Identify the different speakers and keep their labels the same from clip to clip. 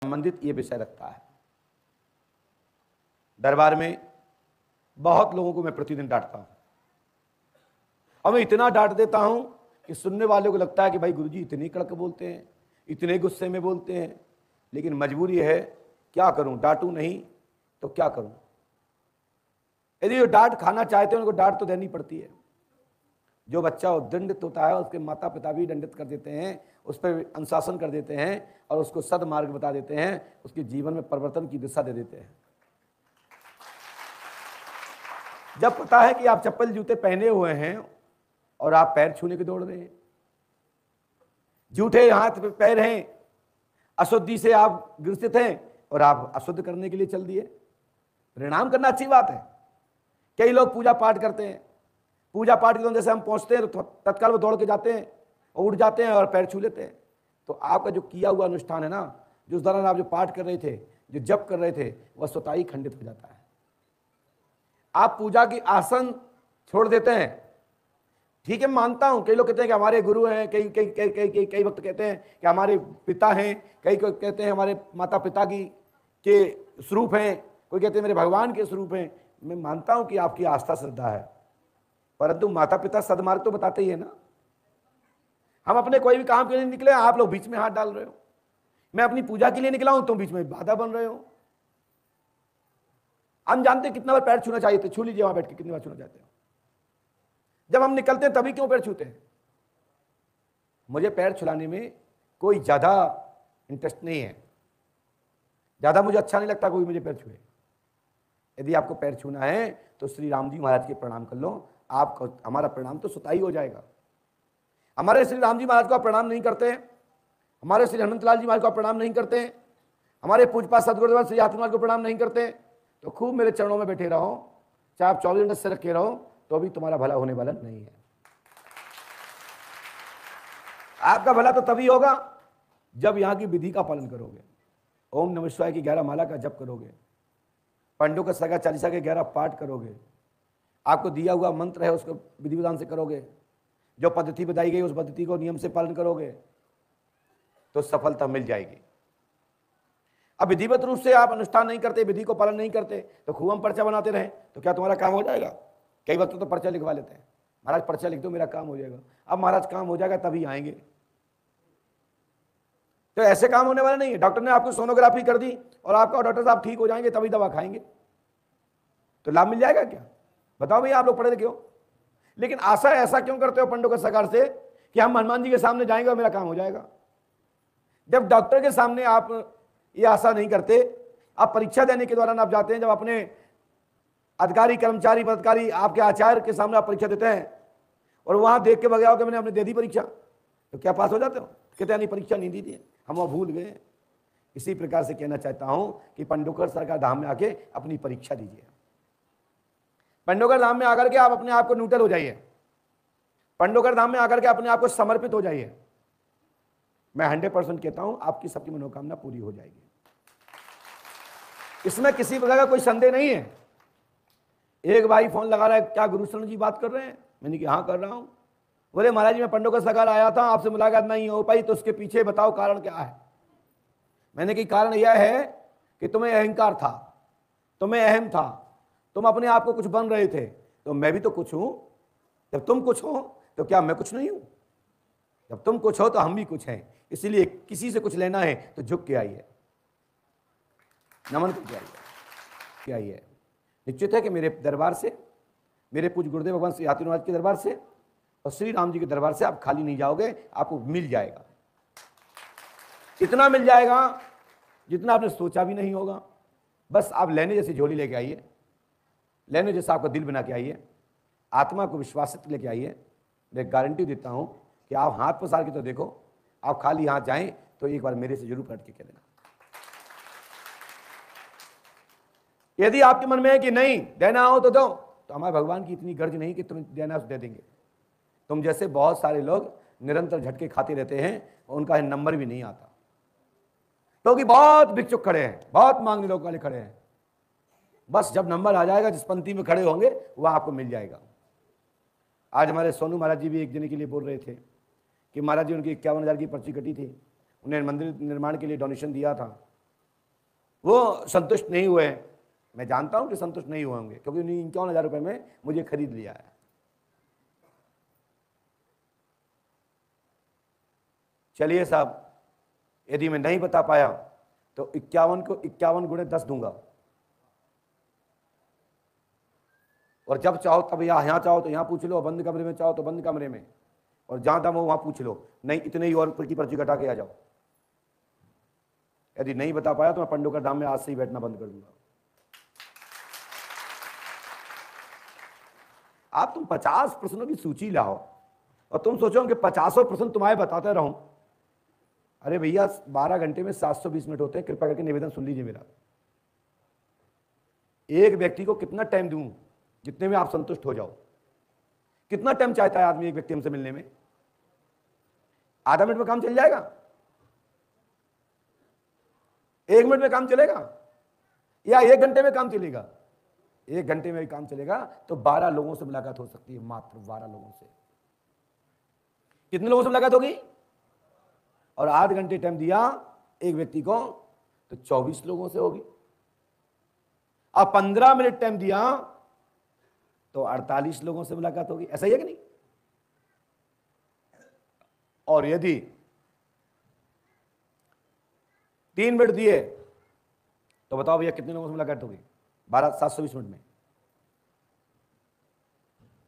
Speaker 1: संबंधित ये विषय रखता है। दरबार में बहुत लोगों को मैं प्रतिदिन डांटता हूं और मैं इतना डांट देता हूं कि सुनने वालों को लगता है कि भाई गुरुजी इतने कड़क बोलते हैं, इतने गुस्से में बोलते हैं, लेकिन मजबूरी है, क्या करूं, डांटूं नहीं तो क्या करूं। यदि वो डांट खाना चाहते हैं उनको डांट तो देनी पड़ती है। जो बच्चा दंडित होता है उसके माता पिता भी दंडित कर देते हैं, उस पर अनुशासन कर देते हैं और उसको सदमार्ग बता देते हैं, उसके जीवन में परिवर्तन की दिशा दे देते हैं। जब पता है कि आप चप्पल जूते पहने हुए हैं और आप पैर छूने के दौड़ रहे हैं, जूठे हाथ पे पैर हैं, अशुद्धि से आप ग्रसित हैं और आप अशुद्ध करने के लिए चल दिए। प्रणाम करना अच्छी बात है। कई लोग पूजा पाठ करते हैं, पूजा पाठ के जैसे हम पहुंचते हैं तो तत्काल वो दौड़ के जाते हैं और उठ जाते हैं और पैर छू लेते हैं। तो आपका जो किया हुआ अनुष्ठान है ना, जो उस दौरान आप जो पाठ कर रहे थे, जो जप कर रहे थे, वह स्वतः ही खंडित हो जाता है। आप पूजा की आसन छोड़ देते हैं, ठीक है, मानता हूं। कई लोग कहते हैं कि हमारे गुरु हैं, कई कई कई कई कई कई वक्त कहते हैं कि हमारे पिता हैं, कई कहते हैं हमारे माता पिता की के स्वरूप हैं, कोई कहते हैं मेरे भगवान के स्वरूप हैं। मैं मानता हूं कि आपकी आस्था श्रद्धा है, परंतु माता पिता सदमार्ग तो बताते ही है ना। हम अपने कोई भी काम के लिए निकले, आप लोग बीच में हाथ डाल रहे हो। मैं अपनी पूजा के लिए निकला हूं, तुम बीच में बाधा बन रहे हो। हम जानते कितना बार पैर छूना चाहिए थे, छू लीजिए वहां बैठ के, कितनी बार छूना चाहते हो। जब हम निकलते हैं तभी क्यों पैर छूते हैं। मुझे पैर छुलाने में कोई ज्यादा इंटरेस्ट नहीं है, ज्यादा मुझे अच्छा नहीं लगता कोई मुझे पैर छुए। यदि आपको पैर छूना है तो श्री राम जी महाराज के प्रणाम कर लो, आपको हमारा प्रणाम तो स्वतः ही हो जाएगा। हमारे श्री राम जी महाराज को आप प्रणाम नहीं करते हैं, हमारे श्री हनुमंतलाल जी महाराज को आप प्रणाम नहीं करते हैं, हमारे पूजपा सदगुरुदेव श्री हाथी महाराज को प्रणाम नहीं करते हैं, तो खूब मेरे चरणों में बैठे रहो, चाहे आप 24 घंटे से रखे रहो, तो भी तुम्हारा भला होने वाला नहीं है। आपका भला तो तभी होगा जब यहां की विधि का पालन करोगे, ओम नमः शिवाय की 11 माला का जप करोगे, पंडों का सगा चालीसा के 11 पाठ करोगे, आपको दिया हुआ मंत्र है उसको विधि विधान से करोगे, जो पद्धति बताई गई उस पद्धति को नियम से पालन करोगे, तो सफलता मिल जाएगी। अब विधिवत रूप से आप अनुष्ठान नहीं करते, विधि को पालन नहीं करते, तो खूब हम पर्चा बनाते रहे तो क्या तुम्हारा काम हो जाएगा। कई वक्त तो पर्चा लिखवा लेते हैं, महाराज पर्चा लिख दो मेरा काम हो जाएगा। अब महाराज काम हो जाएगा तभी आएंगे, तो ऐसे काम होने वाला नहीं है। डॉक्टर ने आपको सोनोग्राफी कर दी और आपका डॉक्टर साहब ठीक हो जाएंगे तभी दवा खाएंगे, तो लाभ मिल जाएगा क्या। बताओ भैया, आप लोग पढ़े लिखे हो, लेकिन आशा ऐसा क्यों करते हो पंडों के सगार से कि हम हनुमान जी के सामने जाएंगे और मेरा काम हो जाएगा। जब डॉक्टर के सामने आप ये आशा नहीं करते, आप परीक्षा देने के दौरान आप जाते हैं, जब अपने अधिकारी कर्मचारी पदाधिकारी आपके आचार्य के सामने आप परीक्षा देते हैं और वहां देख के बगैर कि मैंने अपने दे दी परीक्षा, तो क्या पास हो जाते हो। कहते हैं नहीं परीक्षा नहीं दी थी, हम वह भूल गए। इसी प्रकार से कहना चाहता हूं कि पंडोकर सरकार धाम में आके अपनी परीक्षा दीजिए। पंडोकर धाम में आकर के आप अपने आप को न्यूट्रल हो जाइए, पंडोकर धाम में आकर के अपने आप को समर्पित हो जाइए। मैं 100% कहता हूं आपकी सबकी मनोकामना पूरी हो जाएगी, इसमें किसी प्रकार का कोई संदेह नहीं है। एक भाई फोन लगा रहा है, क्या गुरुशरण जी बात कर रहे हैं। मैंने कहा हाँ कर रहा हूं। बोले महाराज जी मैं पंडोकर सरकार आया था, आपसे मुलाकात नहीं हो पाई, तो उसके पीछे बताओ कारण क्या है। मैंने कहा कारण यह है कि तुम्हें अहंकार था, तुम्हें अहम था, तुम अपने आप को कुछ बन रहे थे, तो मैं भी तो कुछ हूं। जब तुम कुछ हो तो क्या मैं कुछ नहीं हूं। जब तुम कुछ हो तो हम भी कुछ हैं, इसीलिए किसी से कुछ लेना है तो झुक के आइए, नमन करके आइए। निश्चित है कि मेरे दरबार से, मेरे पूज्य गुरुदेव भगवान श्री हाथी महाराज के दरबार से और श्री राम जी के दरबार से आप खाली नहीं जाओगे, आपको मिल जाएगा। इतना मिल जाएगा जितना आपने सोचा भी नहीं होगा। बस आप लेने जैसी झोली लेके आइए, लेने जैसा आपका दिल बना के आइए, आत्मा को विश्वासित लेके आइए। मैं गारंटी देता हूं कि आप हाथ पसार के तो देखो, आप खाली हाथ जाएं तो एक बार मेरे से जरूर कट के कह देना। यदि आपके मन में है कि नहीं देना हो तो दो, तो हमारे भगवान की इतनी गर्ज नहीं कि तुम देना दे देंगे। तुम जैसे बहुत सारे लोग निरंतर झटके खाते रहते हैं, उनका नंबर भी नहीं आता, क्योंकि बहुत भिक्षुक खड़े हैं, बहुत मांगने लोग वाले खड़े हैं। बस जब नंबर आ जाएगा, जिस पंक्ति में खड़े होंगे वह आपको मिल जाएगा। आज हमारे सोनू महाराज जी भी एक जने के लिए बोल रहे थे कि महाराज जी उनकी 51,000 की पर्ची कटी थी, उन्हें मंदिर निर्माण के लिए डोनेशन दिया था, वो संतुष्ट नहीं हुए। मैं जानता हूं कि संतुष्ट नहीं हुए होंगे, क्योंकि उन्हें 51,000 रुपए में मुझे खरीद लिया है। चलिए साहब, यदि मैं नहीं बता पाया तो 51 को 51 गुणे 10 दूंगा, और जब चाहो तब यहां चाहो तो यहां पूछ लो, बंद कमरे में चाहो तो बंद कमरे में, और जहां दम हो वहां पूछ लो। नहीं इतने ही और की पर्ची कटा के आ जाओ। यदि नहीं बता पाया तो मैं पंडों का धाम में आज से ही बैठना बंद कर दूंगा। आप तुम 50 प्रश्नों की सूची लाओ और तुम सोचो कि 50 प्रश्न तुम्हारे बताते रहूं। अरे भैया 12 घंटे में 720 मिनट होते हैं, कृपया करके निवेदन सुन लीजिए मेरा। एक व्यक्ति को कितना टाइम दूं जितने में आप संतुष्ट हो जाओ? कितना टाइम चाहता है आदमी एक व्यक्ति हमसे मिलने में? आधा मिनट में काम चल जाएगा? 1 मिनट में काम चलेगा? या 1 घंटे में काम चलेगा? 1 घंटे में भी काम चलेगा तो 12 लोगों से मुलाकात हो सकती है, मात्र 12 लोगों से। कितने लोगों से मुलाकात होगी? और आध घंटे टाइम दिया एक व्यक्ति को तो 24 लोगों से होगी। अब 15 मिनट टाइम दिया तो 48 लोगों से मुलाकात होगी। ऐसा ही है कि नहीं? और यदि 3 मिनट दिए तो बताओ भैया कितने लोगों से मुलाकात होगी? 720 मिनट में।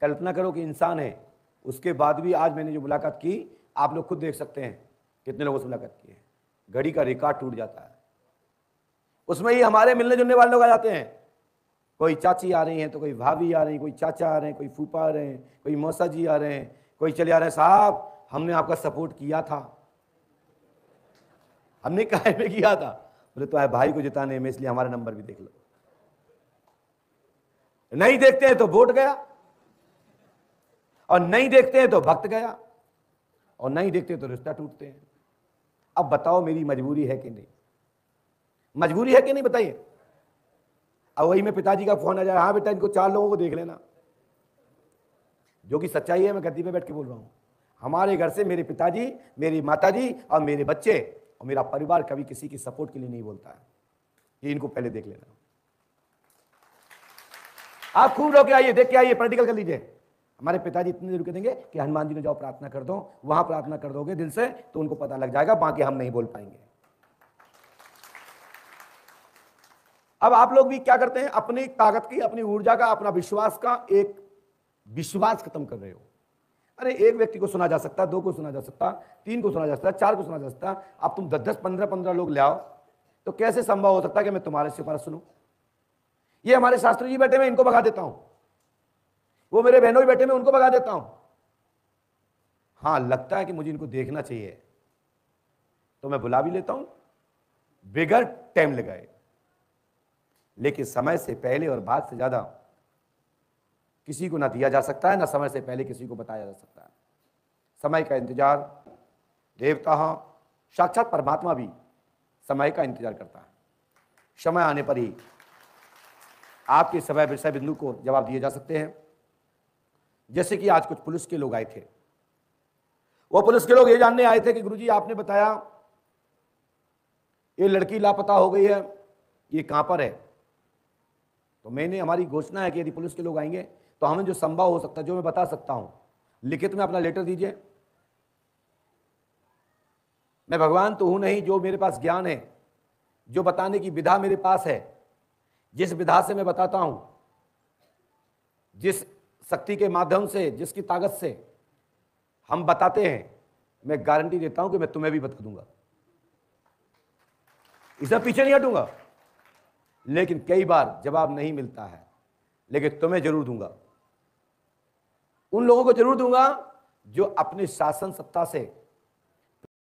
Speaker 1: कल्पना करो कि इंसान है, उसके बाद भी आज मैंने जो मुलाकात की, आप लोग खुद देख सकते हैं कितने लोगों से मुलाकात की है। घड़ी का रिकॉर्ड टूट जाता है। उसमें ही हमारे मिलने जुलने वाले लोग आ जाते हैं। कोई चाची आ रही हैं तो कोई भाभी आ रही है, कोई चाचा आ रहे हैं, कोई फूफा आ रहे हैं, कोई मौसा जी आ रहे हैं, कोई चले आ रहे हैं, साहब हमने आपका सपोर्ट किया था। हमने काहे में किया था? बोले तो भाई को जिताने में, इसलिए हमारा नंबर भी देख लो। नहीं देखते हैं तो वोट गया, और नहीं देखते हैं तो भक्त गया, और नहीं देखते तो रिश्ता टूटते हैं। अब बताओ मेरी मजबूरी है कि नहीं? मजबूरी है कि नहीं बताइए? अब वही में पिताजी का फोन आ जाए, हाँ बेटा इनको 4 लोगों को देख लेना। जो कि सच्चाई है, मैं गद्दी पे बैठ के बोल रहा हूं। हमारे घर से मेरे पिताजी, मेरी माताजी और मेरे बच्चे और मेरा परिवार कभी किसी की सपोर्ट के लिए नहीं बोलता है कि इनको पहले देख लेना। आप खूब रहो के आइए, देख के आइए, प्रैक्टिकल कर लीजिए। हमारे पिताजी इतने जरूर कह देंगे कि हनुमान जी ने जाओ प्रार्थना कर दो, वहां प्रार्थना कर दोगे दिल से तो उनको पता लग जाएगा, बाकी हम नहीं बोल पाएंगे। अब आप लोग भी क्या करते हैं? अपनी ताकत की, अपनी ऊर्जा का, अपना विश्वास का एक विश्वास खत्म कर रहे हो। अरे एक व्यक्ति को सुना जा सकता, 2 को सुना जा सकता, 3 को सुना जा सकता, 4 को सुना जा सकता। अब तुम 10-10, 15-15 लोग ले आओ तो कैसे संभव हो सकता है कि मैं तुम्हारे सिफारिश सुनूं? ये हमारे शास्त्री जी बैठे में, इनको भगा देता हूं। वो मेरे बहनों भी बैठे में, उनको भगा देता हूं। हां लगता है कि मुझे इनको देखना चाहिए तो मैं बुला भी लेता हूं बिगड़ टाइम लगाए। लेकिन समय से पहले और बाद से ज्यादा किसी को ना दिया जा सकता है, ना समय से पहले किसी को बताया जा सकता है। समय का इंतजार देवता, साक्षात परमात्मा भी समय का इंतजार करता है। समय आने पर ही आपके समय विषय बिंदु को जवाब दिए जा सकते हैं। जैसे कि आज कुछ पुलिस के लोग आए थे। वो पुलिस के लोग ये जानने आए थे कि गुरुजी आपने बताया ये लड़की लापता हो गई है, ये कहां पर है? तो मैंने, हमारी घोषणा है कि यदि पुलिस के लोग आएंगे तो हमें जो संभव हो सकता है, जो मैं बता सकता हूं, लिखित में अपना लेटर दीजिए। मैं भगवान तो हूं नहीं, जो मेरे पास ज्ञान है, जो बताने की विधा मेरे पास है, जिस विधा से मैं बताता हूं, जिस शक्ति के माध्यम से, जिसकी ताकत से हम बताते हैं, मैं गारंटी देता हूं कि मैं तुम्हें भी बता दूंगा। इससे पीछे नहीं हटूंगा। लेकिन कई बार जवाब नहीं मिलता है, लेकिन तुम्हें जरूर दूंगा। उन लोगों को जरूर दूंगा जो अपने शासन सत्ता से